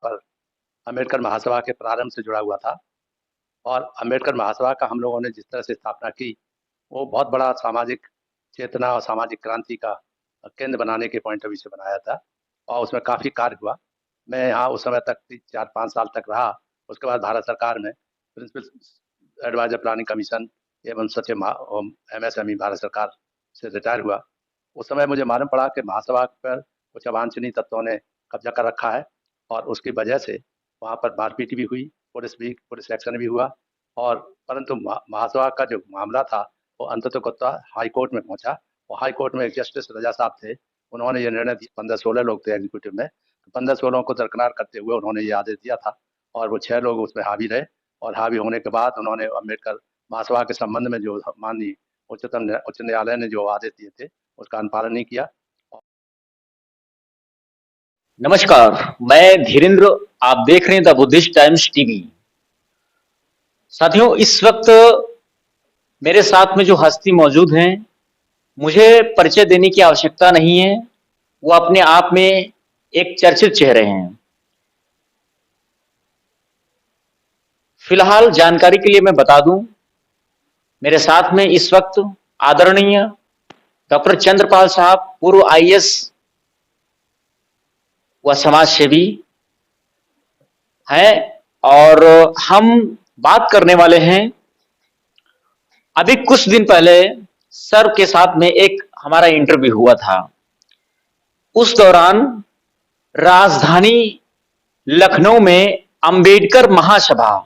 पर अम्बेडकर महासभा के प्रारंभ से जुड़ा हुआ था। और अम्बेडकर महासभा का हम लोगों ने जिस तरह से स्थापना की, वो बहुत बड़ा सामाजिक चेतना और सामाजिक क्रांति का केंद्र बनाने के पॉइंट ऑफ व्यू से बनाया था और उसमें काफ़ी कार्य हुआ। मैं यहाँ उस समय तक 4-5 साल तक रहा। उसके बाद भारत सरकार में प्रिंसिपल एडवाइजर प्लानिंग कमीशन एवं सचिव एमएसएमई भारत सरकार से रिटायर हुआ। उस समय मुझे मालूम पड़ा कि महासभा पर कुछ अवांछनीय तत्वों ने कब्जा कर रखा है और उसकी वजह से वहाँ पर मारपीट भी हुई, पुलिस एक्शन भी हुआ। और परंतु महासभा का जो मामला था वो अंततः हाई कोर्ट में पहुंचा और हाई कोर्ट में एक जस्टिस रजा साहब थे। उन्होंने ये निर्णय दिया, 15-16 लोग थे एग्जीक्यूटिव में, तो 15-16 को दरकिनार करते हुए उन्होंने ये आदेश दिया था और वो 6 लोग उसमें हावी रहे। और हावी होने के बाद उन्होंने अम्बेडकर महासभा के संबंध में जो माननीय उच्च न्यायालय ने जो आदेश दिए थे उसका अनुपालन नहीं किया। नमस्कार, मैं धीरेन्द्र। आप देख रहे हैं द बुद्धिस्ट टाइम्स टीवी। साथियों, इस वक्त मेरे साथ में जो हस्ती मौजूद हैं, मुझे परिचय देने की आवश्यकता नहीं है। वो अपने आप में एक चर्चित चेहरे हैं। फिलहाल जानकारी के लिए मैं बता दूं, मेरे साथ में इस वक्त आदरणीय डॉक्टर चंद्रपाल साहब, पूर्व आईएएस व समाज सेवी हैं और हम बात करने वाले हैं। अभी कुछ दिन पहले सर के साथ में एक हमारा इंटरव्यू हुआ था। उस दौरान राजधानी लखनऊ में अंबेडकर महासभा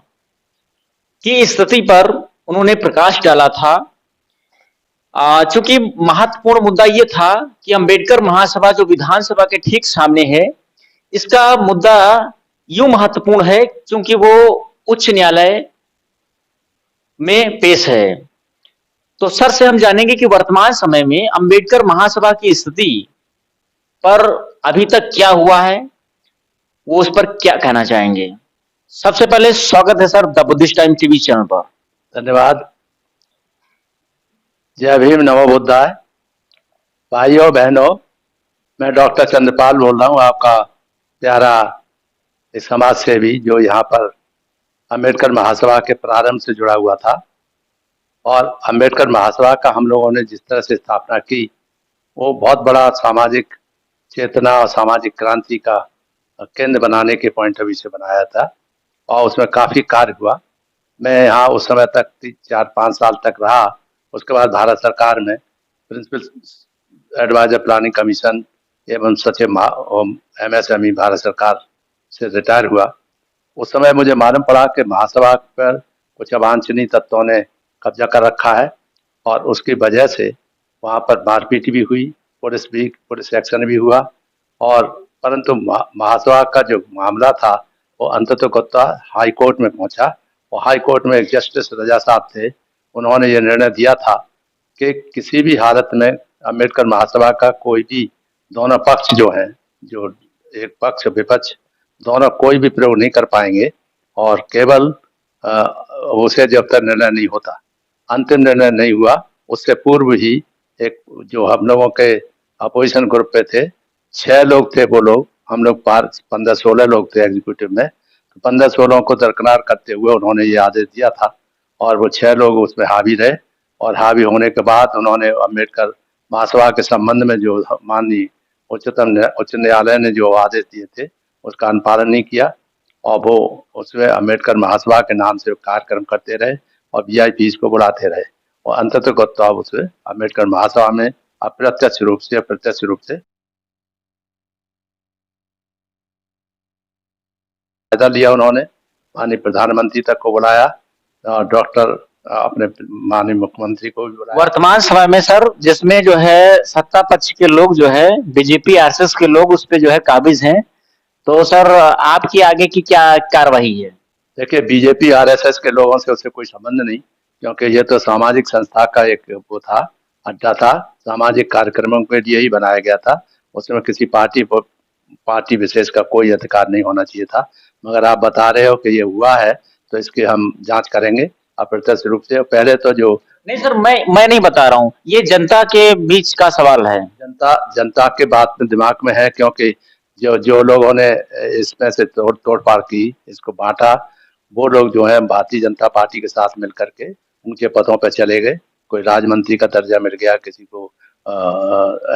की स्थिति पर उन्होंने प्रकाश डाला था। चूंकि महत्वपूर्ण मुद्दा यह था कि अंबेडकर महासभा जो विधानसभा के ठीक सामने है, इसका मुद्दा यूं महत्वपूर्ण है क्योंकि वो उच्च न्यायालय में पेश है। तो सर से हम जानेंगे कि वर्तमान समय में अंबेडकर महासभा की स्थिति पर अभी तक क्या हुआ है, वो उस पर क्या कहना चाहेंगे। सबसे पहले स्वागत है sir the Buddhist time TV channel पर। धन्यवाद। जय भीम, नमो बुद्धाय। भाइयों बहनों, मैं डॉक्टर चंद्रपाल बोल रहा हूँ, आपका प्यारा एक समाज सेवी जो यहाँ पर अम्बेडकर महासभा के प्रारंभ से जुड़ा हुआ था। और अम्बेडकर महासभा का हम लोगों ने जिस तरह से स्थापना की, वो बहुत बड़ा सामाजिक चेतना और सामाजिक क्रांति का केंद्र बनाने के पॉइंट ऑफ व्यू से बनाया था और उसमें काफ़ी कार्य हुआ। मैं यहाँ उस समय तक 4-5 साल तक रहा। उसके बाद भारत सरकार में प्रिंसिपल एडवाइजर प्लानिंग कमीशन एवं सचिव एमएसएमई भारत सरकार से रिटायर हुआ। उस समय मुझे मालूम पड़ा कि महासभा पर कुछ अवांछनीय तत्वों ने कब्जा कर रखा है और उसकी वजह से वहाँ पर मारपीट भी हुई, पुलिस एक्शन भी हुआ। और परंतु महासभा का जो मामला था वो अंततः हाई कोर्ट में पहुंचा और हाई कोर्ट में एक जस्टिस रजा साहब थे। उन्होंने ये निर्णय दिया था कि किसी भी हालत में अम्बेडकर महासभा का कोई भी दोनों पक्ष जो हैं, जो एक पक्ष विपक्ष, दोनों कोई भी प्रयोग नहीं कर पाएंगे और केवल उसे जब तक निर्णय नहीं होता, अंतिम निर्णय नहीं हुआ, उससे पूर्व ही एक जो हम लोगों के अपोजिशन ग्रुप पे थे, 6 लोग थे, वो लोग, हम लोग 15-16 लोग थे एग्जीक्यूटिव में, तो 15-16 को दरकिनार करते हुए उन्होंने ये आदेश दिया था और वो 6 लोग उसमें हावी रहे। और हावी होने के बाद उन्होंने अम्बेडकर महासभा के संबंध में जो माननीय उच्च न्यायालय ने जो आदेश दिए थे उसका अनुपालन नहीं किया और वो उसमें अम्बेडकर महासभा के नाम से कार्यक्रम करते रहे और वीआईपीज को बुलाते रहे और अंततः उसमें अम्बेडकर महासभा में अप्रत्यक्ष रूप से अप्रत्यक्ष रूप से फायदा लिया। उन्होंने माननीय प्रधानमंत्री तक को बुलाया और डॉक्टर अपने माननीय मुख्यमंत्री को भी बुलाया। वर्तमान समय में सर, जिसमें जो है सत्ता पक्ष के लोग जो है, बीजेपी आरएसएस के लोग उस पे जो है काबिज हैं, तो सर आपकी आगे की क्या कार्रवाई है। देखिए, बीजेपी आरएसएस के लोगों से उससे कोई संबंध नहीं, क्योंकि ये तो सामाजिक संस्था का एक वो था, अड्डा था, सामाजिक कार्यक्रमों के लिए ही बनाया गया था। उसमें किसी पार्टी विशेष का कोई अधिकार नहीं होना चाहिए था। मगर आप बता रहे हो कि ये हुआ है तो इसकी हम जांच करेंगे अप्रत्यक्ष रूप से। पहले तो जो नहीं सर, मैं नहीं बता रहा हूँ, ये जनता के बीच का सवाल है। जनता के बात में दिमाग में है, क्योंकि जो जो लोगों ने इसमें से तोड़-पाड़ की, इसको बाँटा, वो लोग जो हैं भारतीय जनता पार्टी के साथ मिल कर के ऊँचे पदों पे चले गए। कोई राज्य मंत्री का दर्जा मिल गया, किसी को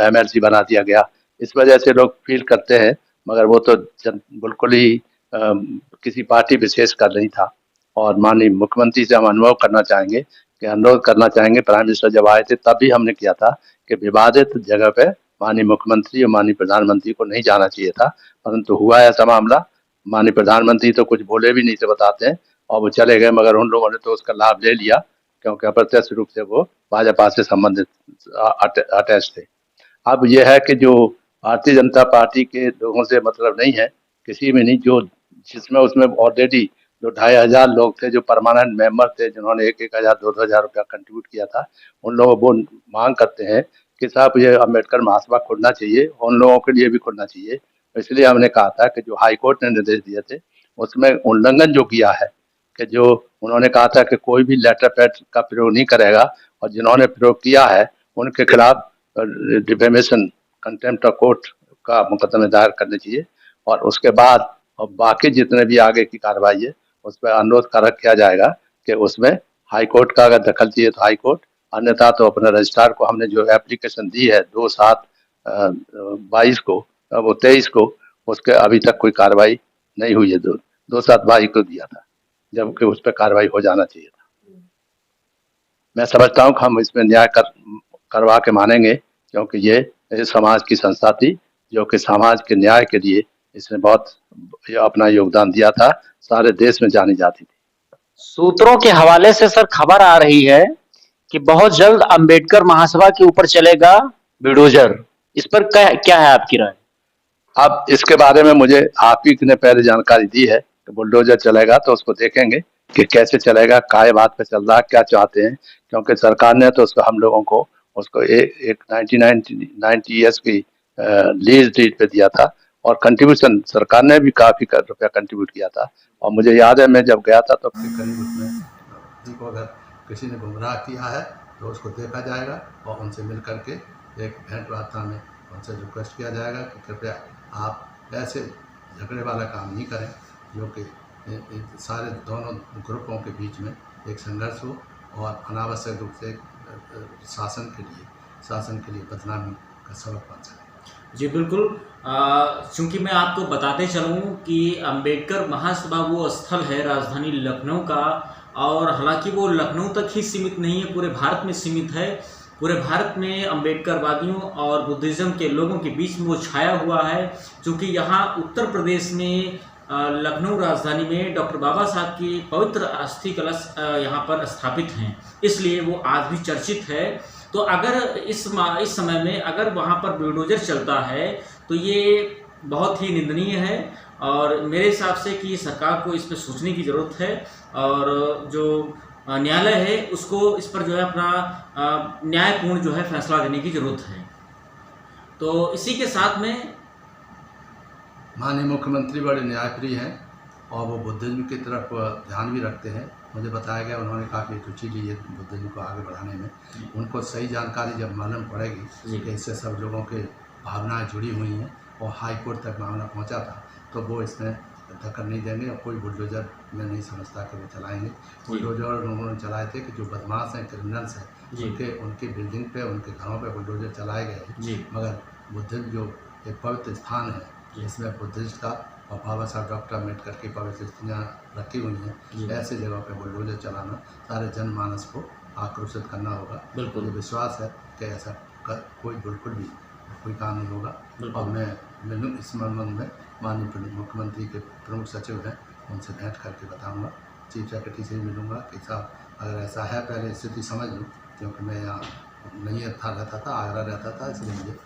एमएलसी बना दिया गया। इस वजह से लोग फ़ील करते हैं, मगर वो तो बिल्कुल ही किसी पार्टी विशेष का नहीं था। और माननीय मुख्यमंत्री से हम अनुरोध करना चाहेंगे, प्राइम मिनिस्टर जब आए थे तब भी हमने किया था कि विवादित जगह पे माननीय मुख्यमंत्री और माननीय प्रधानमंत्री को नहीं जाना चाहिए था, परंतु हुआ ऐसा मामला। माननीय प्रधानमंत्री तो कुछ बोले भी नहीं थे, बताते हैं, और वो चले गए, मगर उन लोगों ने तो उसका लाभ ले लिया, क्योंकि अप्रत्यक्ष रूप से वो भाजपा से संबंधित अटैच थे। अब ये है कि जो भारतीय जनता पार्टी के लोगों से मतलब नहीं है, किसी में नहीं, जो जिसमें उसमें ऑलरेडी जो 2500 लोग थे, जो परमानेंट मेंबर थे, जिन्होंने 1-1 हज़ार 2-2 हज़ार रुपया कंट्रीब्यूट किया था, उन लोगों वो मांग करते हैं कि साहब ये अम्बेडकर महासभा खुलना चाहिए, उन लोगों के लिए भी खुलना चाहिए। इसलिए हमने कहा था कि जो हाई कोर्ट ने निर्देश दिए थे, उसमें उल्लंघन जो किया है, कि जो उन्होंने कहा था कि कोई भी लेटर पैड का प्रयोग नहीं करेगा, और जिन्होंने प्रयोग किया है उनके खिलाफ डिफेमेशन कंटेम्प्ट ऑफ कोर्ट का मुकदमे दायर करने चाहिए। और उसके बाद और बाकी जितने भी आगे की कार्रवाई है, उस पर अनुरोध किया जाएगा कि उसमें हाई कोर्ट का अगर दखल चाहिए तो हाई कोर्ट, अन्यथा तो अपने रजिस्ट्रार को हमने जो एप्लीकेशन दी है 2/7/22 को, वो 23 को, उसके अभी तक कोई कार्रवाई नहीं हुई है। 2/7/22 को दिया था, जबकि उस पर कार्रवाई हो जाना चाहिए था। मैं समझता हूँ कि हम इसमें न्याय करवा के मानेंगे, क्योंकि ये समाज की संस्था थी, जो कि समाज के न्याय के लिए इसने बहुत अपना योगदान दिया था, सारे देश में जानी जाती थी। सूत्रों के हवाले से सर खबर आ रही है कि बहुत जल्द अंबेडकर महासभा के ऊपर चलेगा बिल्डोजर। इस पर क्या है आपकी राय? अब इसके बारे में मुझे आप ही ने पहले जानकारी दी है कि बुलडोजर चलेगा, तो उसको देखेंगे कि कैसे चलेगा, काय बात पे चल रहा है, क्या चाहते हैं, क्योंकि सरकार ने तो उसको हम लोगों को उसको एक 90 ईयर्स की लीज डीड पे दिया था, और कंट्रीब्यूशन सरकार ने भी काफी रुपया कंट्रीब्यूट किया था। और मुझे याद है मैं जब गया था तो करीब उसमें उनको अगर किसी ने गुमराह किया है तो उसको देखा जाएगा, और उनसे मिल करके एक भेंट वार्ता में उनसे रिक्वेस्ट किया जाएगा कि कृपया आप ऐसे झगड़े वाला काम नहीं करें, जो कि सारे दोनों ग्रुपों के बीच में एक संघर्ष हो, और अनावश्यक रूप से शासन के लिए बदनामी का सबब बन सके। जी बिल्कुल। चूँकि मैं आपको बताते चलूँ कि अंबेडकर महासभा वो स्थल है राजधानी लखनऊ का, और हालांकि वो लखनऊ तक ही सीमित नहीं है, पूरे भारत में सीमित है। पूरे भारत में अंबेडकरवादियों और बुद्धिज़्म के लोगों के बीच में वो छाया हुआ है। चूँकि यहाँ उत्तर प्रदेश में लखनऊ राजधानी में डॉक्टर बाबा साहब की पवित्र अस्थि कलश यहाँ पर स्थापित हैं, इसलिए वो आज भी चर्चित है। तो अगर इस समय में अगर वहाँ पर बुलडोजर चलता है तो ये बहुत ही निंदनीय है, और मेरे हिसाब से कि सरकार को इस पर सोचने की ज़रूरत है, और जो न्यायालय है उसको इस पर जो है अपना न्यायपूर्ण जो है फैसला देने की ज़रूरत है। तो इसी के साथ में माननीय मुख्यमंत्री बड़े न्यायप्रिय हैं, और वो बुद्धिज्म की तरफ ध्यान भी रखते हैं। मुझे बताया गया उन्होंने काफ़ी रुचि ली है बुद्धिज्म को आगे बढ़ाने में। उनको सही जानकारी जब मालूम पड़ेगी कि इससे सब लोगों के भावनाएं जुड़ी हुई हैं, और हाई कोर्ट तक मामला पहुंचा था, तो वो इसमें दखल नहीं देंगे, और कोई बुलडोजर मैं नहीं समझता कि वो चलाएंगे। बुलडोजर उन्होंने चलाए थे कि जो बदमाश हैं, क्रिमिनल्स हैं, उनकी बिल्डिंग पे, उनके घरों पे बुलडोजर चलाए गए हैं। मगर बुद्धिज्म जो एक पवित्र स्थान है, इसमें बुद्धिस्ट का और बाबा साहब डॉक्टर अम्बेडकर की पवित्र स्थितियाँ रखी हुई हैं, ऐसे जगह पे बुलडोजर चलाना सारे जनमानस को आक्रोशित करना होगा। बिल्कुल मुझे विश्वास है कि ऐसा बिल्कुल भी कोई काम नहीं होगा। और मैं मिलूँ इस संबंध में माननीय मुख्यमंत्री के प्रमुख सचिव हैं, उनसे भेंट करके बताऊँगा। चीफ सेक्रेटरी से भी मिलूँगा कि साहब अगर ऐसा है पहले स्थिति समझ लूँ, क्योंकि मैं यहाँ नहीं रहता था, आगरा रहता था, इसलिए मुझे